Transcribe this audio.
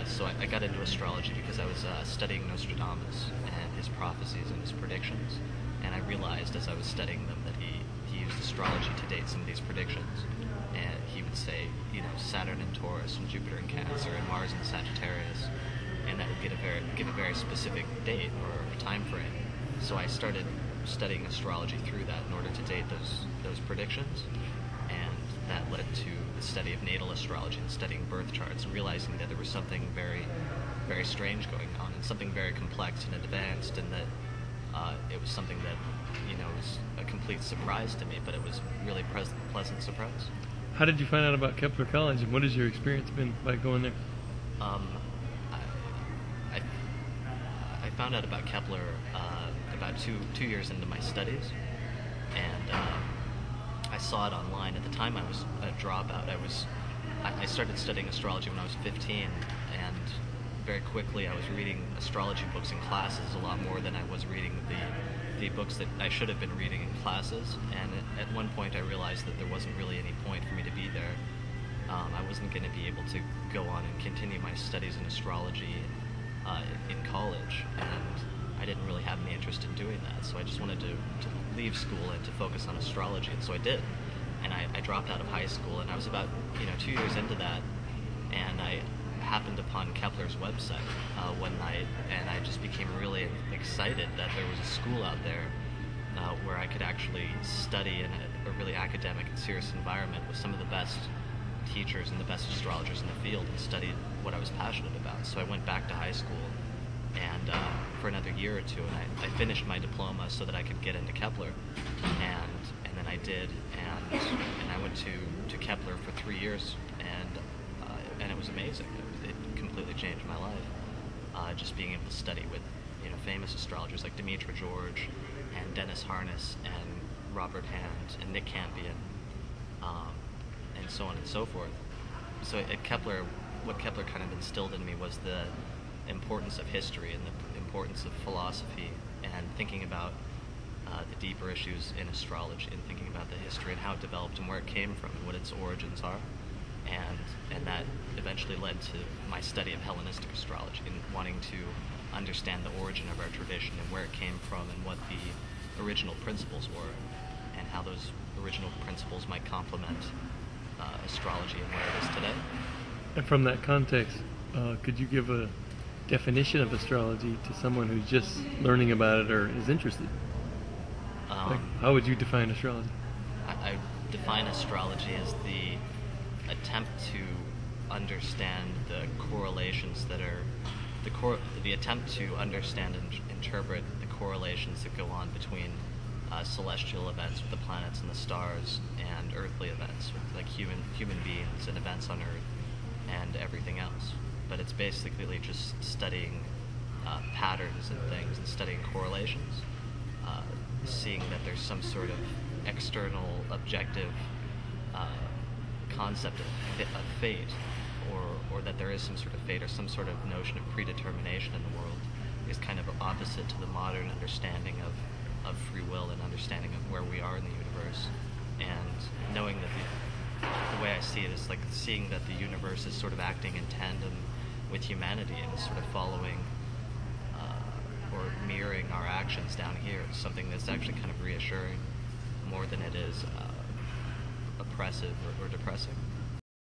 So I got into astrology because I was studying Nostradamus and his prophecies and his predictions, and I realized as I was studying them that he used astrology to date some of these predictions. And he would say, Saturn in Taurus and Jupiter in Cancer and Mars in Sagittarius, and that would give a very specific date or time frame. So I started studying astrology through that in order to date those predictions, and that led to the study of natal astrology and studying birth charts and realizing that there was something very, very strange going on and something very complex and advanced, and that it was something that was a complete surprise to me, but it was really pleasant surprise. How did you find out about Kepler College, and what has your experience been by going there? I found out about Kepler about two years into my studies, and I saw it online. At the time, I was a dropout. I started studying astrology when I was 15, and very quickly I was reading astrology books in classes a lot more than I was reading the books that I should have been reading in classes. And at one point I realized that there wasn't really any point for me to be there. I wasn't going to be able to go on and continue my studies in astrology in college, and I didn't really have any interest in doing that. So I just wanted to leave school and to focus on astrology, and so I did. And I dropped out of high school, and I was about 2 years into that, and I happened upon Kepler's website one night, and I just became really excited that there was a school out there where I could actually study in a really academic and serious environment with some of the best teachers and the best astrologers in the field, and studied what I was passionate about. So I went back to high school and for another year or two, and I finished my diploma so that I could get into Kepler, and then I did, and I went to Kepler for 3 years, and it was amazing. It completely changed my life. Just being able to study with famous astrologers like Demetra George and Dennis Harness and Robert Hand and Nick Campion, and so on and so forth. So at Kepler, what Kepler kind of instilled in me was the importance of history and the importance of philosophy, and thinking about the deeper issues in astrology, and thinking about the history and how it developed and where it came from and what its origins are. And that eventually led to my study of Hellenistic astrology and wanting to understand the origin of our tradition and where it came from and what the original principles were, and how those original principles might complement astrology and where it is today. And from that context, could you give a definition of astrology to someone who's just learning about it or is interested? How would you define astrology? I define astrology as the attempt to understand the correlations that are the attempt to understand and interpret the correlations that go on between celestial events with the planets and the stars, and earthly events with like human beings and events on Earth and everything else. But it's basically just studying patterns and things, and studying correlations, seeing that there's some sort of external objective concept of fate, or that there is some sort of fate or some sort of notion of predetermination in the world, is kind of opposite to the modern understanding of free will and understanding of where we are in the universe. And knowing that the way I see it is like seeing that the universe is sort of acting in tandem with humanity and is sort of following or mirroring our actions down here. It's something that's actually kind of reassuring more than it is oppressive or depressing.